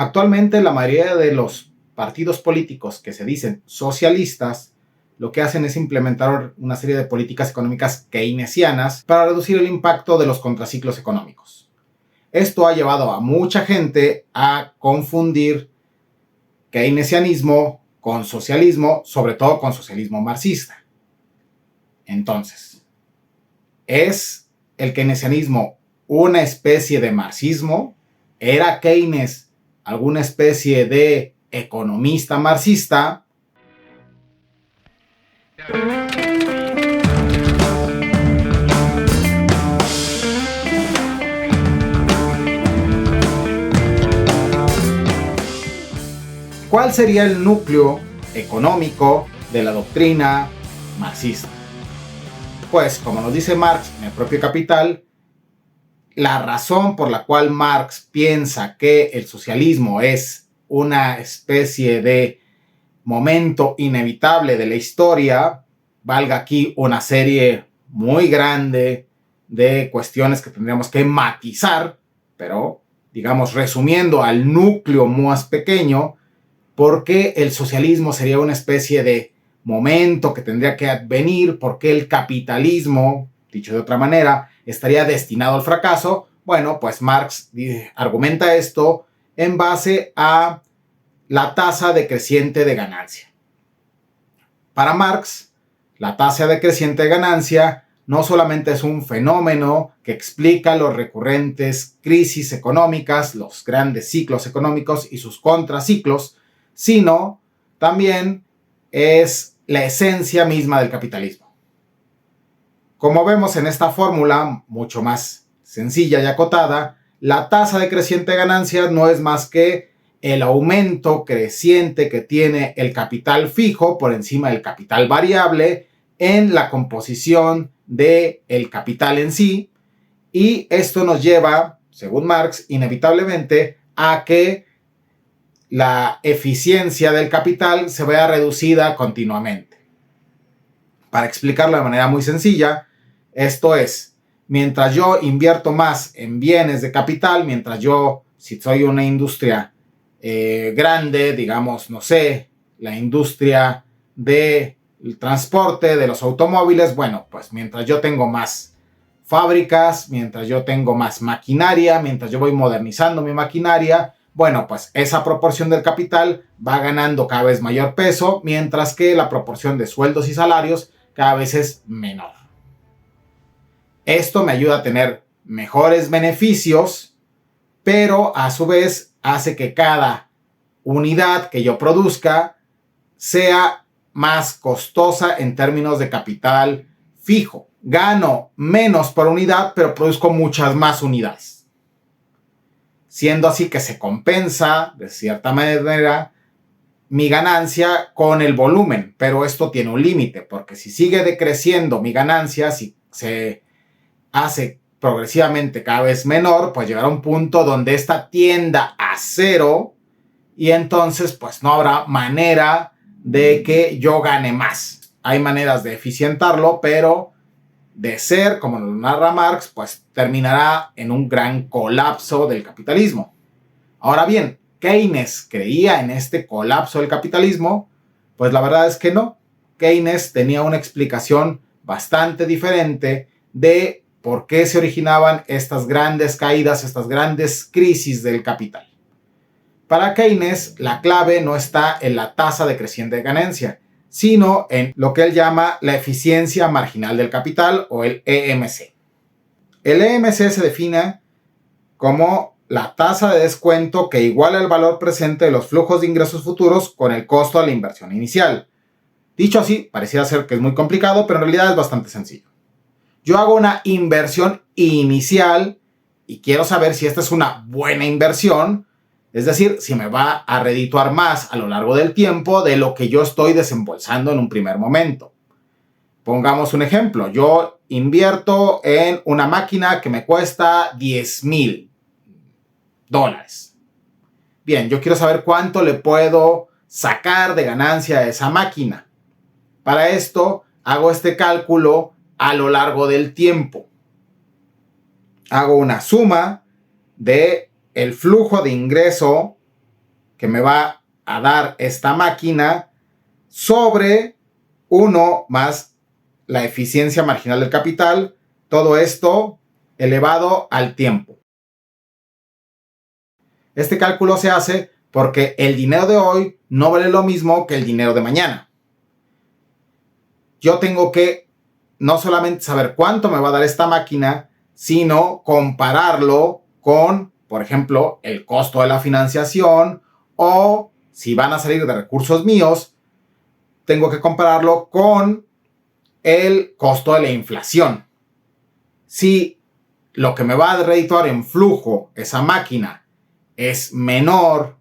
Actualmente la mayoría de los partidos políticos que se dicen socialistas lo que hacen es implementar una serie de políticas económicas keynesianas para reducir el impacto de los contraciclos económicos. Esto ha llevado a mucha gente a confundir keynesianismo con socialismo, sobre todo con socialismo marxista. Entonces, ¿es el keynesianismo una especie de marxismo? ¿Era Keynes alguna especie de economista marxista? ¿Cuál sería el núcleo económico de la doctrina marxista? Pues, como nos dice Marx en el propio Capital, la razón por la cual Marx piensa que el socialismo es una especie de momento inevitable de la historia, valga aquí una serie muy grande de cuestiones que tendríamos que matizar, pero digamos resumiendo al núcleo más pequeño, ¿por qué el socialismo sería una especie de momento que tendría que advenir? ¿Por qué el capitalismo, dicho de otra manera, estaría destinado al fracaso? Bueno, pues Marx argumenta esto en base a la tasa decreciente de ganancia. Para Marx, la tasa decreciente de ganancia no solamente es un fenómeno que explica los recurrentes crisis económicas, los grandes ciclos económicos y sus contraciclos, sino también es la esencia misma del capitalismo. Como vemos en esta fórmula, mucho más sencilla y acotada, la tasa de creciente ganancia no es más que el aumento creciente que tiene el capital fijo por encima del capital variable en la composición del capital en sí, y esto nos lleva, según Marx, inevitablemente a que la eficiencia del capital se vea reducida continuamente. Para explicarlo de manera muy sencilla, esto es, mientras yo invierto más en bienes de capital, mientras yo, si soy una industria grande, digamos, no sé, la industria del transporte, de los automóviles, bueno, pues mientras yo tengo más fábricas, mientras yo tengo más maquinaria, mientras yo voy modernizando mi maquinaria, bueno, pues esa proporción del capital va ganando cada vez mayor peso, mientras que la proporción de sueldos y salarios cada vez es menor. Esto me ayuda a tener mejores beneficios, pero a su vez hace que cada unidad que yo produzca sea más costosa en términos de capital fijo. Gano menos por unidad, pero produzco muchas más unidades. Siendo así que se compensa, de cierta manera, mi ganancia con el volumen. Pero esto tiene un límite, porque si sigue decreciendo mi ganancia, si se hace progresivamente cada vez menor, pues llegará a un punto donde esta tienda a cero y entonces pues no habrá manera de que yo gane más. Hay maneras de eficientarlo, pero de ser, como lo narra Marx, pues terminará en un gran colapso del capitalismo. Ahora bien, ¿Keynes creía en este colapso del capitalismo? Pues la verdad es que no. Keynes tenía una explicación bastante diferente de por qué se originaban estas grandes caídas, estas grandes crisis del capital. Para Keynes, la clave no está en la tasa de creciente ganancia, sino en lo que él llama la eficiencia marginal del capital o el EMC. El EMC se define como la tasa de descuento que iguala el valor presente de los flujos de ingresos futuros con el costo de la inversión inicial. Dicho así, pareciera ser que es muy complicado, pero en realidad es bastante sencillo. Yo hago una inversión inicial y quiero saber si esta es una buena inversión, es decir, si me va a redituar más a lo largo del tiempo de lo que yo estoy desembolsando en un primer momento. Pongamos un ejemplo. Yo invierto en una máquina que me cuesta $10,000. Bien, yo quiero saber cuánto le puedo sacar de ganancia a esa máquina. Para esto, hago este cálculo a lo largo del tiempo. Hago una suma de el flujo de ingreso que me va a dar esta máquina sobre 1 más la eficiencia marginal del capital, todo esto elevado al tiempo. Este cálculo se hace porque el dinero de hoy no vale lo mismo que el dinero de mañana. Yo tengo que no solamente saber cuánto me va a dar esta máquina, sino compararlo con, por ejemplo, el costo de la financiación, o si van a salir de recursos míos, tengo que compararlo con el costo de la inflación. Si lo que me va a redituar en flujo esa máquina es menor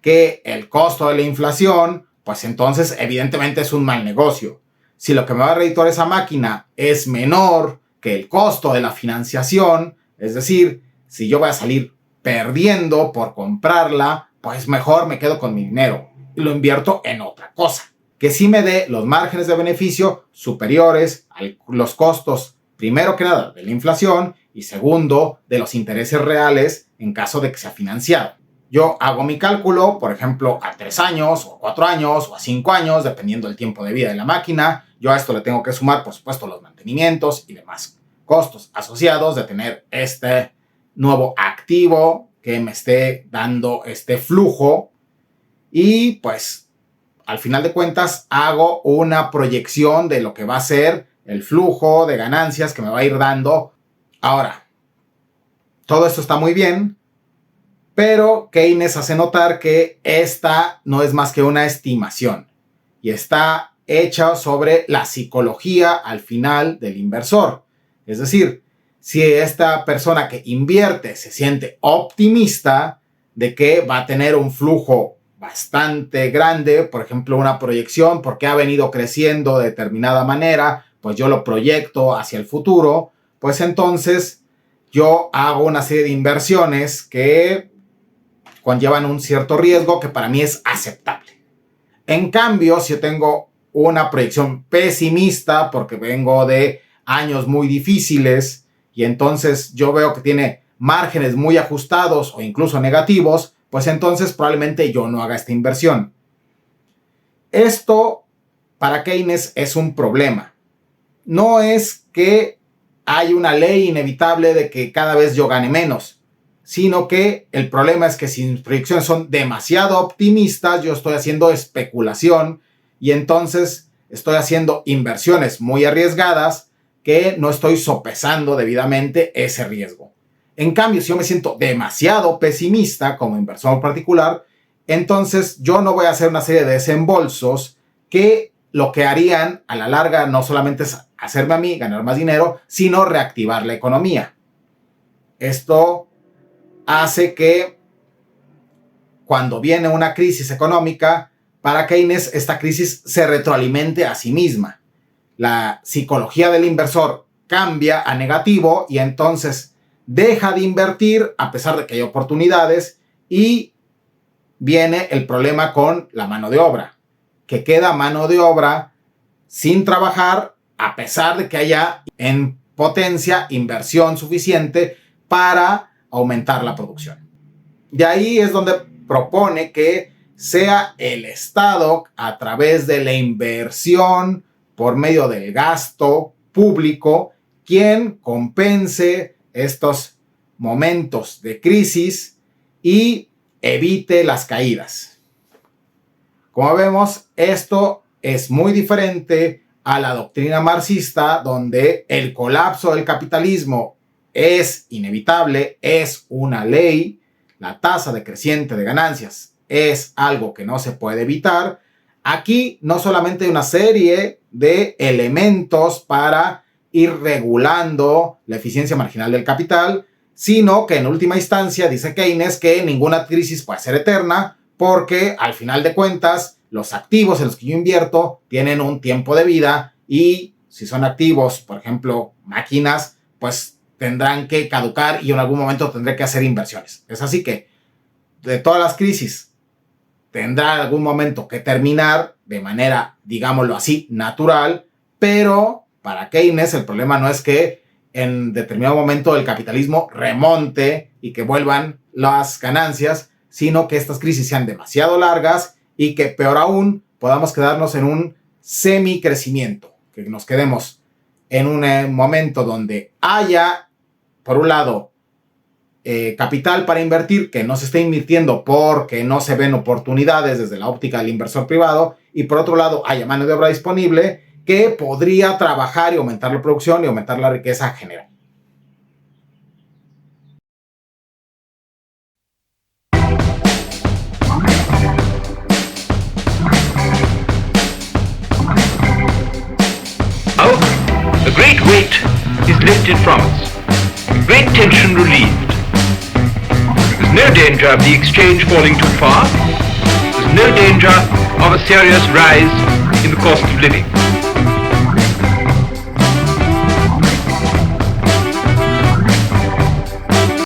que el costo de la inflación, pues entonces evidentemente es un mal negocio. Si lo que me va a redituar esa máquina es menor que el costo de la financiación, es decir, si yo voy a salir perdiendo por comprarla, pues mejor me quedo con mi dinero y lo invierto en otra cosa, que sí me dé los márgenes de beneficio superiores a los costos, primero que nada, de la inflación y segundo, de los intereses reales en caso de que sea financiado. Yo hago mi cálculo, por ejemplo, a 3 años, o 4 años, o a 5 años, dependiendo del tiempo de vida de la máquina. Yo a esto le tengo que sumar, por supuesto, los mantenimientos y demás costos asociados de tener este nuevo activo que me esté dando este flujo. Y pues, al final de cuentas, hago una proyección de lo que va a ser el flujo de ganancias que me va a ir dando. Ahora, todo esto está muy bien, pero Keynes hace notar que esta no es más que una estimación y está hecha sobre la psicología al final del inversor. Es decir, si esta persona que invierte se siente optimista de que va a tener un flujo bastante grande, por ejemplo, una proyección porque ha venido creciendo de determinada manera, pues yo lo proyecto hacia el futuro, pues entonces yo hago una serie de inversiones que conllevan un cierto riesgo que para mí es aceptable. En cambio, si yo tengo una proyección pesimista porque vengo de años muy difíciles y entonces yo veo que tiene márgenes muy ajustados o incluso negativos, pues entonces probablemente yo no haga esta inversión. Esto para Keynes es un problema. No es que hay una ley inevitable de que cada vez yo gane menos, sino que el problema es que si mis proyecciones son demasiado optimistas, yo estoy haciendo especulación y entonces estoy haciendo inversiones muy arriesgadas que no estoy sopesando debidamente ese riesgo. En cambio, si yo me siento demasiado pesimista como inversor particular, entonces yo no voy a hacer una serie de desembolsos que lo que harían a la larga no solamente es hacerme a mí ganar más dinero, sino reactivar la economía. Esto hace que cuando viene una crisis económica, para Keynes esta crisis se retroalimente a sí misma. La psicología del inversor cambia a negativo y entonces deja de invertir a pesar de que hay oportunidades y viene el problema con la mano de obra, que queda mano de obra sin trabajar a pesar de que haya en potencia inversión suficiente para aumentar la producción. De ahí es donde propone que sea el Estado, a través de la inversión por medio del gasto público, quien compense estos momentos de crisis y evite las caídas. Como vemos, esto es muy diferente a la doctrina marxista, donde el colapso del capitalismo es inevitable, es una ley, la tasa decreciente de ganancias es algo que no se puede evitar. Aquí no solamente hay una serie de elementos para ir regulando la eficiencia marginal del capital, sino que en última instancia dice Keynes que ninguna crisis puede ser eterna porque al final de cuentas los activos en los que yo invierto tienen un tiempo de vida y si son activos, por ejemplo, máquinas, pues tendrán que caducar y en algún momento tendré que hacer inversiones. Es así que de todas las crisis tendrá algún momento que terminar de manera, digámoslo así, natural, pero para Keynes el problema no es que en determinado momento el capitalismo remonte y que vuelvan las ganancias, sino que estas crisis sean demasiado largas y que, peor aún, podamos quedarnos en un semicrecimiento, que nos quedemos en un momento donde haya, por un lado, capital para invertir, que no se esté invirtiendo porque no se ven oportunidades desde la óptica del inversor privado, y por otro lado haya mano de obra disponible que podría trabajar y aumentar la producción y aumentar la riqueza general. The great weight is lifted from us, the great tension relieved. There's no danger of the exchange falling too far. There's no danger of a serious rise in the cost of living.